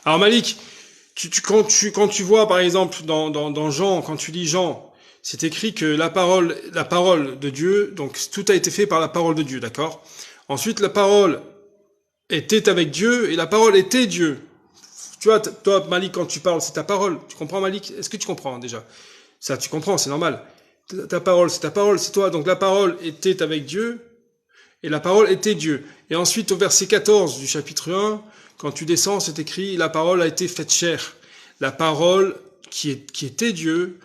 Alors Malik, quand tu vois par exemple dans Jean, quand tu lis Jean, c'est écrit que la parole de Dieu, donc tout a été fait par la parole de Dieu, d'accord? Ensuite, la parole était avec Dieu et la parole était Dieu. Tu vois, toi Malik, quand tu parles, c'est ta parole. Tu comprends Malik? Est-ce que tu comprends déjà? Ça, tu comprends, c'est normal. Ta parole, c'est toi. Donc la parole était avec Dieu et la parole était Dieu. Et ensuite, au verset 14 du chapitre 1, quand tu descends, c'est écrit, la parole a été faite chair. La parole qui était Dieu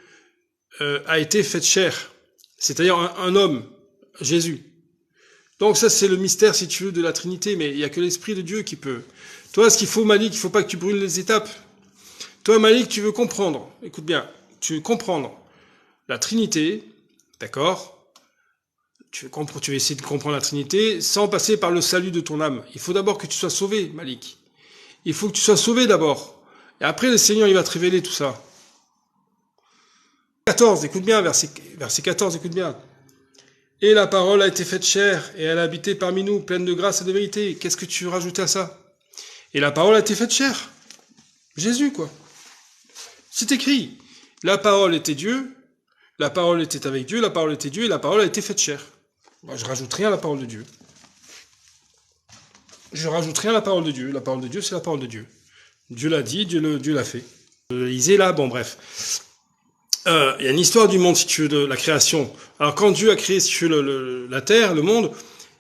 a été faite chair. C'est-à-dire un homme, Jésus. Donc ça, c'est le mystère, si tu veux, de la Trinité, mais il n'y a que l'Esprit de Dieu qui peut. Toi, ce qu'il faut, Malik, il ne faut pas que tu brûles les étapes. Toi, Malik, tu veux comprendre, écoute bien, tu veux comprendre la Trinité, d'accord? Tu veux essayer de comprendre la Trinité sans passer par le salut de ton âme. Il faut d'abord que tu sois sauvé, Malik. Il faut que tu sois sauvé d'abord. Et après, le Seigneur, il va te révéler tout ça. 14, écoute bien, verset 14, écoute bien. Et la parole a été faite chair, et elle a habité parmi nous, pleine de grâce et de vérité. Qu'est-ce que tu veux rajouter à ça? Et la parole a été faite chair. Jésus, quoi. C'est écrit. La parole était Dieu, la parole était avec Dieu, la parole était Dieu, et la parole a été faite chair. Moi, je rajoute rien à la parole de Dieu. Je rajoute rien à la parole de Dieu. La parole de Dieu, c'est la parole de Dieu. Dieu l'a dit, Dieu l'a fait. Lisez là, bon bref. Il y a une histoire du monde, si tu veux, de la création. Alors quand Dieu a créé, si tu veux, la terre, le monde,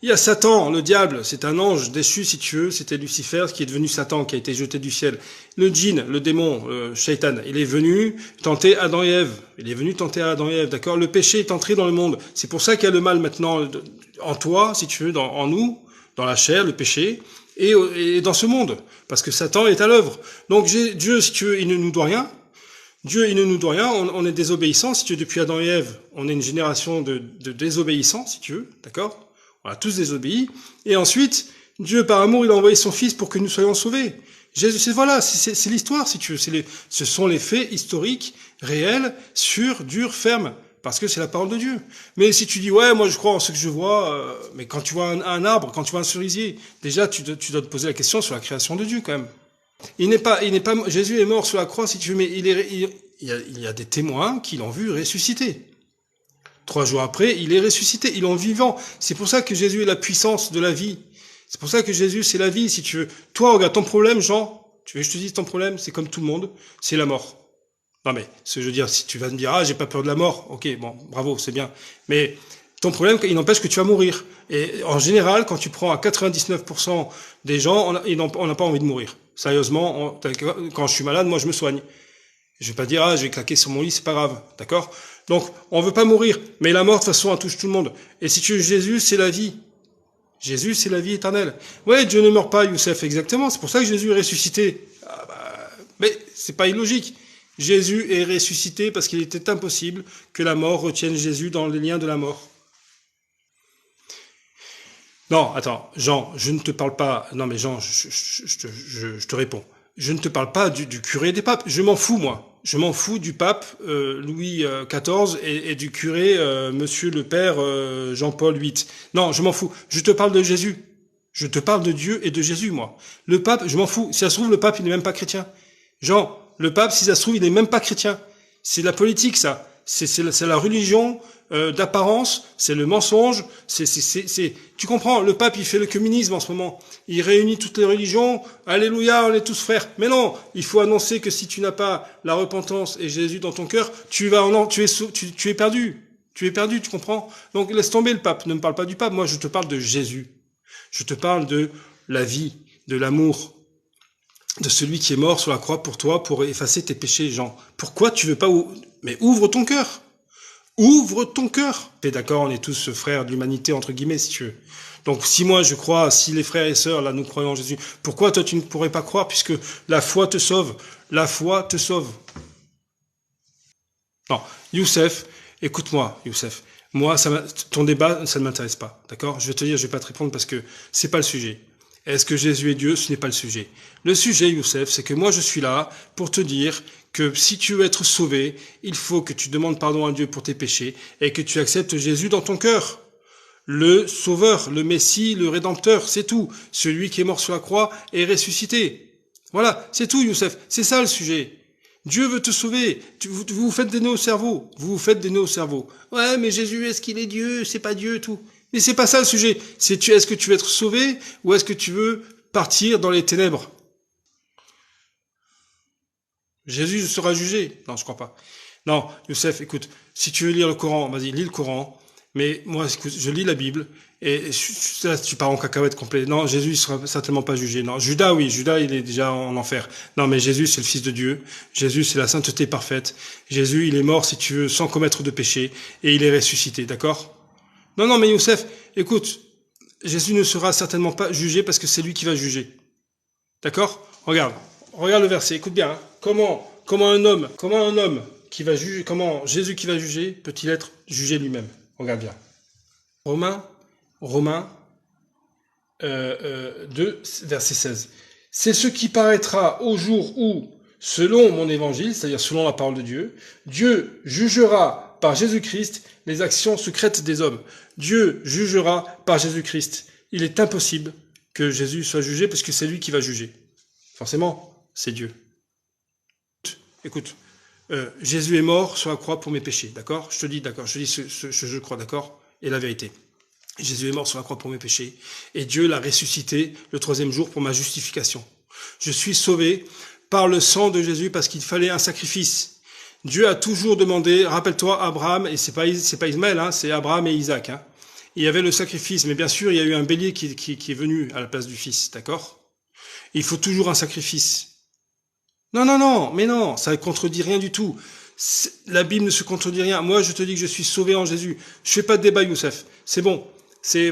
il y a Satan, le diable, c'est un ange déchu, si tu veux, c'était Lucifer, qui est devenu Satan, qui a été jeté du ciel. Le djinn, le démon, Shaitan, il est venu tenter Adam et Ève. Il est venu tenter Adam et Ève, d'accord? Le péché est entré dans le monde. C'est pour ça qu'il y a le mal maintenant en toi, si tu veux, en nous, dans la chair, le péché, et dans ce monde. Parce que Satan est à l'œuvre. Donc Dieu, si tu veux, il ne nous doit rien. Dieu, il ne nous doit rien, on est désobéissants, si tu veux, depuis Adam et Ève, on est une génération de désobéissants, si tu veux, d'accord? On a tous désobéi. Et ensuite, Dieu, par amour, il a envoyé son Fils pour que nous soyons sauvés. Jésus, c'est l'histoire, si tu veux. Ce sont les faits historiques, réels, sûrs, durs, fermes, parce que c'est la parole de Dieu. Mais si tu dis, ouais, moi je crois en ce que je vois, mais quand tu vois un arbre, quand tu vois un cerisier, déjà, tu dois te poser la question sur la création de Dieu, quand même. Jésus est mort sur la croix, si tu veux, mais il y a des témoins qui l'ont vu ressusciter. 3 jours après, il est ressuscité, il est vivant. C'est pour ça que Jésus est la puissance de la vie. C'est pour ça que Jésus, c'est la vie, si tu veux. Toi, regarde, ton problème, Jean, tu veux que je te dise ton problème, c'est comme tout le monde, c'est la mort. Non mais, ce que je veux dire, si tu vas me dire, ah, j'ai pas peur de la mort, ok, bon, bravo, c'est bien. Mais ton problème, il n'empêche que tu vas mourir. Et en général, quand tu prends à 99% des gens, on n'a pas envie de mourir. Sérieusement, quand je suis malade, moi je me soigne. Je vais pas dire, ah, je vais claquer sur mon lit, c'est pas grave, d'accord? Donc, on veut pas mourir, mais la mort, de toute façon, elle touche tout le monde. Et si tu veux, Jésus, c'est la vie. Jésus, c'est la vie éternelle. Ouais, Dieu ne meurt pas, Youssef, exactement. C'est pour ça que Jésus est ressuscité. Ah bah, mais c'est pas illogique. Jésus est ressuscité parce qu'il était impossible que la mort retienne Jésus dans les liens de la mort. Non, attends, Jean, je ne te parle pas... Non mais Jean, je te réponds. Je ne te parle pas du curé des papes. Je m'en fous, moi. Je m'en fous du pape Louis XIV et du curé Monsieur le Père Jean-Paul VIII. Non, je m'en fous. Je te parle de Jésus. Je te parle de Dieu et de Jésus, moi. Le pape, je m'en fous. Si ça se trouve, le pape, il n'est même pas chrétien. Jean, le pape, si ça se trouve, il n'est même pas chrétien. C'est la politique, ça. C'est la religion d'apparence, c'est le mensonge, tu comprends, le pape il fait le communisme en ce moment, il réunit toutes les religions, alléluia, on est tous frères. Mais non, il faut annoncer que si tu n'as pas la repentance et Jésus dans ton cœur, tu es perdu, tu comprends? Donc laisse tomber le pape, ne me parle pas du pape, moi je te parle de Jésus, je te parle de la vie, de l'amour, de celui qui est mort sur la croix pour toi, pour effacer tes péchés, Jean. Pourquoi tu veux pas, mais ouvre ton cœur. Ouvre ton cœur. T'es d'accord, on est tous frères de l'humanité, entre guillemets, si tu veux. Donc, si moi je crois, si les frères et sœurs, là, nous croyons en Jésus, pourquoi toi tu ne pourrais pas croire, puisque la foi te sauve. La foi te sauve. Non, Youssef, écoute-moi, Youssef. Moi, ton débat, ça ne m'intéresse pas, d'accord? Je vais te dire, je vais pas te répondre parce que c'est pas le sujet. Est-ce que Jésus est Dieu? Ce n'est pas le sujet. Le sujet, Youssef, c'est que moi je suis là pour te dire que si tu veux être sauvé, il faut que tu demandes pardon à Dieu pour tes péchés et que tu acceptes Jésus dans ton cœur. Le Sauveur, le Messie, le Rédempteur, c'est tout. Celui qui est mort sur la croix est ressuscité. Voilà, c'est tout, Youssef. C'est ça le sujet. Dieu veut te sauver. Vous vous faites des nœuds au cerveau. Vous vous faites des nœuds au cerveau. Ouais, mais Jésus, est-ce qu'il est Dieu? C'est pas Dieu, tout. Mais c'est pas ça le sujet. Est-ce que tu veux être sauvé ou est-ce que tu veux partir dans les ténèbres? Jésus sera jugé. Non, je crois pas. Non, Youssef, écoute, si tu veux lire le Coran, vas-y, lis le Coran. Mais moi, écoute, je lis la Bible et là, tu pars en cacahuète complet. Non, Jésus il sera certainement pas jugé. Non, Judas, oui, Judas, il est déjà en enfer. Non, mais Jésus, c'est le Fils de Dieu. Jésus, c'est la sainteté parfaite. Jésus, il est mort, si tu veux, sans commettre de péché et il est ressuscité, d'accord? Non, non, mais Youssef, écoute, Jésus ne sera certainement pas jugé parce que c'est lui qui va juger. D'accord? Regarde le verset, écoute bien. Hein. Comment un homme qui va juger, comment Jésus qui va juger peut-il être jugé lui-même? Regarde bien. Romains 2, verset 16. C'est ce qui paraîtra au jour où, selon mon évangile, c'est-à-dire selon la parole de Dieu, Dieu jugera par Jésus-Christ les actions secrètes des hommes. Dieu jugera par Jésus-Christ. Il est impossible que Jésus soit jugé parce que c'est lui qui va juger. Forcément, c'est Dieu. Écoute, Jésus est mort sur la croix pour mes péchés, d'accord? Je te dis, d'accord, je te dis ce je crois, d'accord? Et la vérité. Jésus est mort sur la croix pour mes péchés, et Dieu l'a ressuscité le 3e jour pour ma justification. Je suis sauvé par le sang de Jésus parce qu'il fallait un sacrifice. Dieu a toujours demandé, rappelle-toi Abraham, et c'est pas Ismaël, hein, c'est Abraham et Isaac. Hein. Il y avait le sacrifice, mais bien sûr, il y a eu un bélier qui est venu à la place du fils, d'accord? Il faut toujours un sacrifice. Non, mais non, ça ne contredit rien du tout. La Bible ne se contredit rien. Moi, je te dis que je suis sauvé en Jésus. Je fais pas de débat, Youssef. C'est bon. Je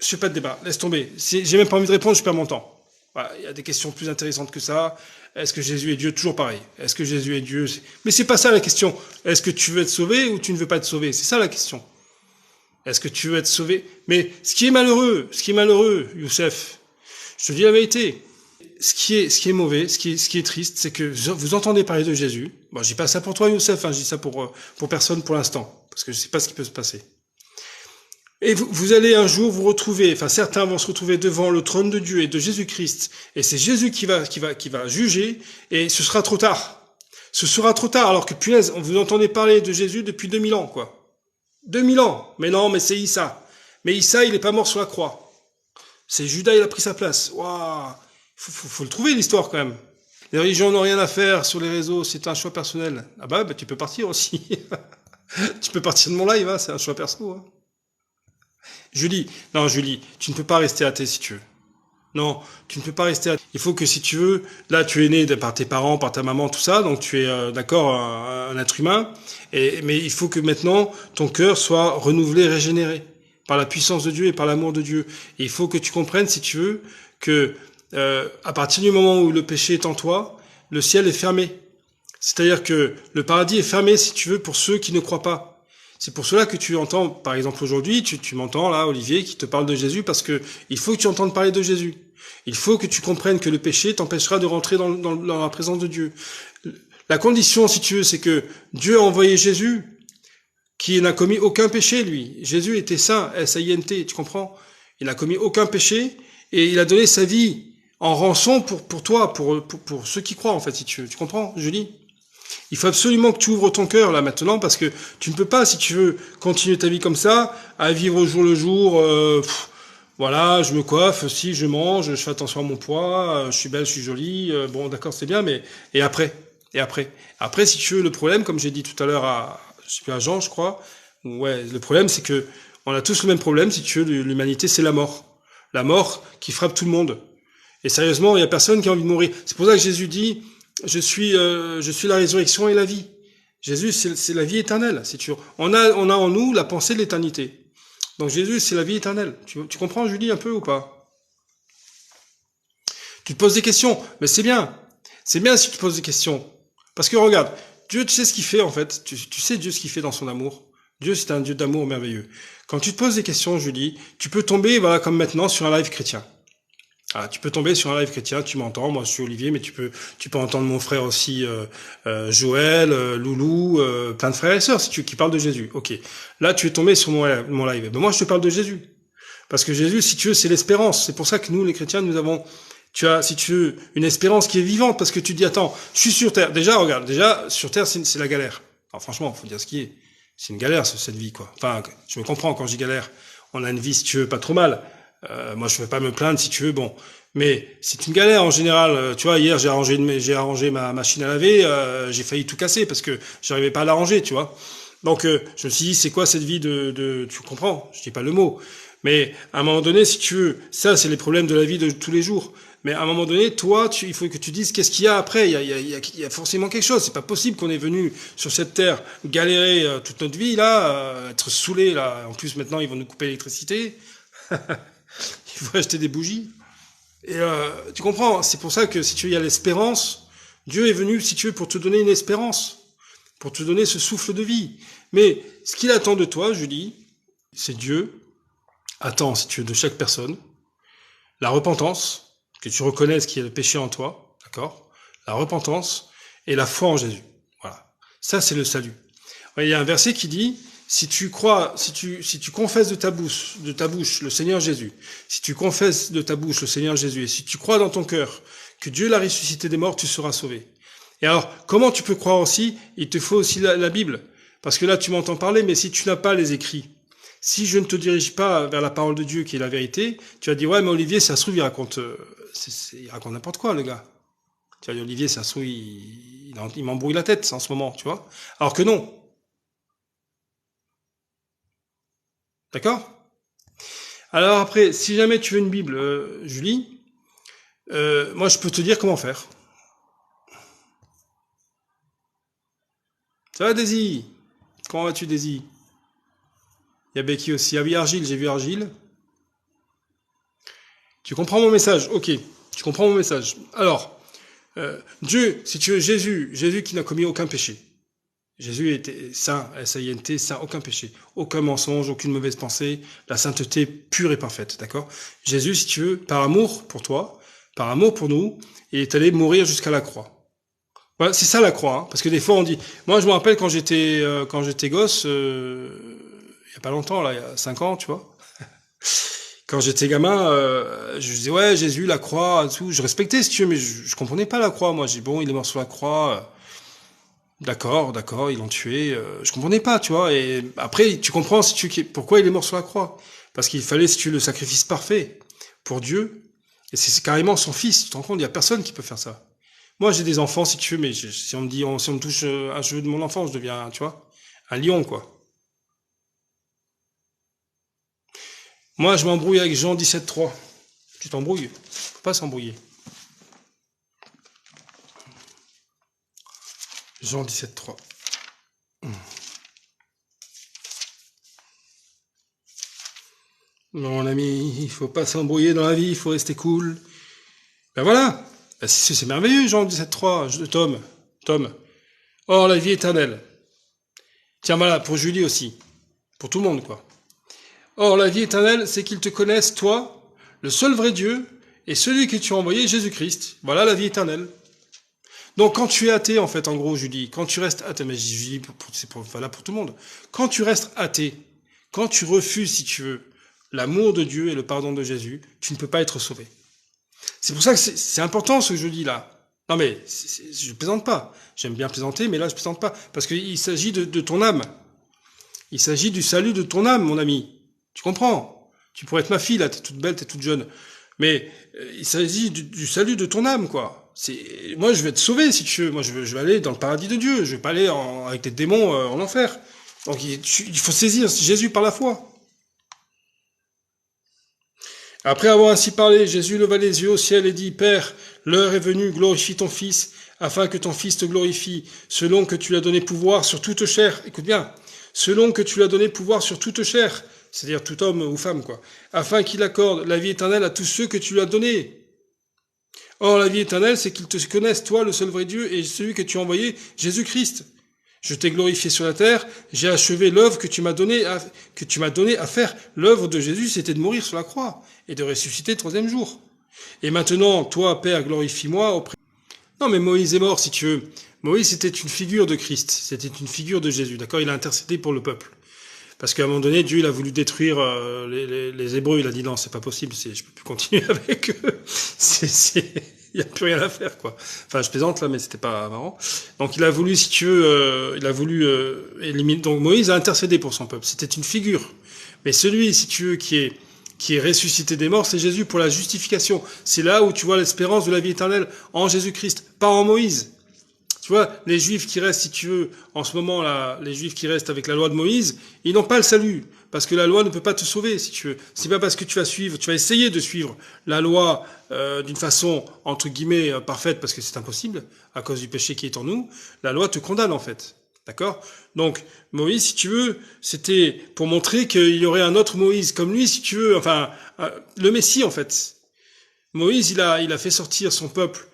fais pas de débat. Laisse tomber. J'ai même pas envie de répondre, je perds mon temps. Voilà, il y a des questions plus intéressantes que ça. Est-ce que Jésus est Dieu? Toujours pareil. Est-ce que Jésus est Dieu? Mais c'est pas ça la question. Est-ce que tu veux être sauvé ou tu ne veux pas être sauvé? C'est ça la question. Est-ce que tu veux être sauvé? Mais ce qui est malheureux, Youssef, je te dis la vérité. Ce qui est mauvais, ce qui est triste, c'est que vous entendez parler de Jésus. Bon, je dis pas ça pour toi, Youssef, hein, je dis ça pour personne pour l'instant, parce que je sais pas ce qui peut se passer. Et vous allez un jour vous retrouver, enfin certains vont se retrouver devant le trône de Dieu et de Jésus-Christ, et c'est Jésus qui va juger, et ce sera trop tard. Ce sera trop tard, alors que punaise, vous entendez parler de Jésus depuis 2000 ans, quoi. 2000 ans. Mais non, mais c'est Issa. Mais Issa, il est pas mort sur la croix. C'est Judas, il a pris sa place. Waouh. Faut le trouver, l'histoire, quand même. Les religions n'ont rien à faire sur les réseaux, c'est un choix personnel. Ah bah tu peux partir aussi. Tu peux partir de mon live, hein, c'est un choix perso. Hein. Julie, tu ne peux pas rester athée si tu veux. Non, tu ne peux pas rester athée. Il faut que si tu veux, là tu es né par tes parents, par ta maman, tout ça, donc tu es d'accord, un être humain, mais il faut que maintenant ton cœur soit renouvelé, régénéré, par la puissance de Dieu et par l'amour de Dieu. Et il faut que tu comprennes, si tu veux, que à partir du moment où le péché est en toi, le ciel est fermé. C'est-à-dire que le paradis est fermé, si tu veux, pour ceux qui ne croient pas. C'est pour cela que tu entends, par exemple aujourd'hui, tu m'entends là, Olivier, qui te parle de Jésus, parce que il faut que tu entendes parler de Jésus. Il faut que tu comprennes que le péché t'empêchera de rentrer dans la présence de Dieu. La condition, si tu veux, c'est que Dieu a envoyé Jésus, qui n'a commis aucun péché, lui. Jésus était saint, S-A-I-N-T, tu comprends? Il n'a commis aucun péché, et il a donné sa vie en rançon pour toi, pour ceux qui croient, en fait, si tu veux. Tu comprends, Julie? Il faut absolument que tu ouvres ton cœur, là, maintenant, parce que tu ne peux pas, si tu veux, continuer ta vie comme ça, à vivre au jour le jour, voilà, je me coiffe, si, je mange, je fais attention à mon poids, je suis belle, je suis jolie, bon, d'accord, c'est bien, mais, et après, si tu veux, le problème, comme j'ai dit tout à l'heure à Jean, je crois, ouais, le problème, c'est que, on a tous le même problème, si tu veux, l'humanité, c'est la mort. La mort qui frappe tout le monde. Et sérieusement, il y a personne qui a envie de mourir. C'est pour ça que Jésus dit, je suis la résurrection et la vie. Jésus, c'est la vie éternelle. C'est sûr. On a en nous la pensée de l'éternité. Donc Jésus, c'est la vie éternelle. Tu comprends, Julie, un peu ou pas? Tu te poses des questions, mais c'est bien. C'est bien si tu te poses des questions. Parce que regarde, Dieu, tu sais ce qu'il fait en fait. Tu sais Dieu ce qu'il fait dans son amour. Dieu, c'est un Dieu d'amour merveilleux. Quand tu te poses des questions, Julie, tu peux tomber, voilà, comme maintenant, sur un live chrétien. Ah, tu peux tomber sur un live chrétien, tu m'entends, moi je suis Olivier, mais tu peux entendre mon frère aussi, Joël, Loulou, plein de frères et sœurs, qui parlent de Jésus. Ok. Là, tu es tombé sur mon live. Ben moi, je te parle de Jésus. Parce que Jésus, si tu veux, c'est l'espérance. C'est pour ça que nous, les chrétiens, nous avons, Tu as, si tu veux, une espérance qui est vivante parce que tu dis, attends, je suis sur Terre. Déjà, regarde, sur Terre, c'est la galère. Alors franchement, faut dire ce qui est. C'est une galère, cette vie, quoi. Enfin, je me comprends quand je dis galère. On a une vie, si tu veux, pas trop mal. Moi, je vais pas me plaindre, si tu veux, bon. Mais c'est une galère en général. Tu vois, hier, j'ai arrangé ma machine à laver. J'ai failli tout casser parce que j'arrivais pas à l'arranger, tu vois. Donc, je me suis dit, c'est quoi cette vie tu comprends? Je dis pas le mot. Mais à un moment donné, si tu veux, ça, c'est les problèmes de la vie de tous les jours. Mais à un moment donné, toi, il faut que tu dises qu'est-ce qu'il y a après. Il y a forcément quelque chose. C'est pas possible qu'on est venu sur cette terre galérer toute notre vie là, être saoulé là. En plus, maintenant, ils vont nous couper l'électricité. Il faut acheter des bougies. Et tu comprends? C'est pour ça que si tu veux, il y a l'espérance. Dieu est venu, si tu veux, pour te donner une espérance, pour te donner ce souffle de vie. Mais ce qu'il attend de toi, Julie, c'est Dieu attend, si tu veux, de chaque personne la repentance. Que tu reconnaisses qu'il y a le péché en toi, d'accord? La repentance et la foi en Jésus. Voilà. Ça, c'est le salut. Il y a un verset qui dit, si tu confesses de ta bouche le Seigneur Jésus, si tu confesses de ta bouche le Seigneur Jésus, et si tu crois dans ton cœur que Dieu l'a ressuscité des morts, tu seras sauvé. Et alors, comment tu peux croire aussi? Il te faut aussi la Bible. Parce que là, tu m'entends parler, mais si tu n'as pas les écrits, si je ne te dirige pas vers la parole de Dieu qui est la vérité, tu vas dire, ouais, mais Olivier, ça se trouve, il raconte n'importe quoi, le gars. Tu vas dire, Olivier, ça se trouve, il m'embrouille la tête en ce moment, tu vois. Alors que non. D'accord? Alors après, si jamais tu veux une Bible, Julie, moi je peux te dire comment faire. Ça va, Daisy? Comment vas-tu, Daisy? Il y a Becky aussi. Ah oui, Argile, j'ai vu Argile. Tu comprends mon message? Ok, tu comprends mon message. Alors, Dieu, si tu veux, Jésus qui n'a commis aucun péché. Jésus était saint, S-A-I-N-T, saint, aucun péché, aucun mensonge, aucune mauvaise pensée, la sainteté pure et parfaite, d'accord? Jésus, si tu veux, par amour pour toi, par amour pour nous, il est allé mourir jusqu'à la croix. Voilà, c'est ça la croix, hein, parce que des fois on dit, moi je me rappelle quand j'étais gosse, il y a pas longtemps là, il y a 5 ans, tu vois. Quand j'étais gamin, je disais ouais Jésus, la croix, tout, je respectais si tu veux, mais je comprenais pas la croix. Moi, j'ai dit bon, il est mort sur la croix. D'accord, ils l'ont tué. Je comprenais pas, tu vois. Et après, tu comprends si tu pourquoi il est mort sur la croix. Parce qu'il fallait, si tu veux, le sacrifice parfait pour Dieu. Et c'est carrément son fils. Tu te rends compte, il y a personne qui peut faire ça. Moi, j'ai des enfants, si tu veux, mais si on me dit, si on me touche un cheveu de mon enfant, je deviens, tu vois, un lion, quoi. Moi, je m'embrouille avec Jean 17,3. Tu t'embrouilles. Faut pas s'embrouiller. Jean 17,3. Non, mon ami, il faut pas s'embrouiller dans la vie, il faut rester cool. Ben voilà. Ben c'est merveilleux, Jean 17,3. Tom. Or, la vie éternelle. Tiens, voilà, pour Julie aussi. Pour tout le monde, quoi. Or, la vie éternelle, c'est qu'ils te connaissent, toi, le seul vrai Dieu, et celui que tu as envoyé, Jésus-Christ. Voilà la vie éternelle. Donc, quand tu es athée, en fait, en gros, Julie, quand tu restes athée, mais je dis, c'est valable pour tout le monde. Quand tu restes athée, quand tu refuses, si tu veux, l'amour de Dieu et le pardon de Jésus, tu ne peux pas être sauvé. C'est pour ça que c'est important ce que je dis là. Non mais, je plaisante pas. J'aime bien plaisanter, mais là, je plaisante pas. Parce qu'il s'agit de ton âme. Il s'agit du salut de ton âme, mon ami. Tu comprends? Tu pourrais être ma fille, là, t'es toute belle, t'es toute jeune. Mais il s'agit du salut de ton âme, quoi. Moi, je vais être sauvé, si tu veux. Moi, je vais aller dans le paradis de Dieu. Je vais pas aller avec les démons en enfer. Donc, il faut saisir Jésus par la foi. Après avoir ainsi parlé, Jésus leva les yeux au ciel et dit, Père, l'heure est venue, glorifie ton Fils, afin que ton Fils te glorifie, selon que tu lui as donné pouvoir sur toute chair. Écoute bien, selon que tu lui as donné pouvoir sur toute chair, c'est-à-dire tout homme ou femme, quoi, afin qu'il accorde la vie éternelle à tous ceux que tu lui as donnés. Or, la vie éternelle, c'est qu'ils te connaissent, toi, le seul vrai Dieu, et celui que tu as envoyé, Jésus-Christ. Je t'ai glorifié sur la terre, j'ai achevé l'œuvre que tu m'as donné à faire. L'œuvre de Jésus, c'était de mourir sur la croix et de ressusciter le 3e jour. Et maintenant, toi, Père, glorifie-moi auprès... Non, mais Moïse est mort, si tu veux. Moïse, c'était une figure de Christ. C'était une figure de Jésus, d'accord? Il a intercédé pour le peuple. Parce qu'à un moment donné, Dieu il a voulu détruire les Hébreux. Il a dit non, c'est pas possible. Je peux plus continuer avec eux. Il y a plus rien à faire, quoi. Enfin, je plaisante là, mais c'était pas marrant. Donc, il a voulu, si tu veux, éliminer. Donc, Moïse a intercédé pour son peuple. C'était une figure. Mais celui, si tu veux, qui est ressuscité des morts, c'est Jésus pour la justification. C'est là où tu vois l'espérance de la vie éternelle en Jésus-Christ, pas en Moïse. Tu vois, les Juifs qui restent, si tu veux, en ce moment là, les Juifs qui restent avec la loi de Moïse, ils n'ont pas le salut, parce que la loi ne peut pas te sauver, si tu veux. C'est pas parce que tu vas essayer de suivre la loi d'une façon entre guillemets parfaite, parce que c'est impossible à cause du péché qui est en nous. La loi te condamne en fait, d'accord? Donc Moïse, si tu veux, c'était pour montrer qu'il y aurait un autre Moïse comme lui, si tu veux, enfin le Messie en fait. Moïse, il a fait sortir son peuple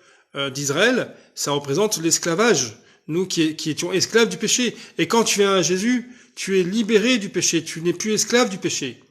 d'Israël, ça représente l'esclavage, nous qui étions esclaves du péché. Et quand tu viens à Jésus, tu es libéré du péché, tu n'es plus esclave du péché.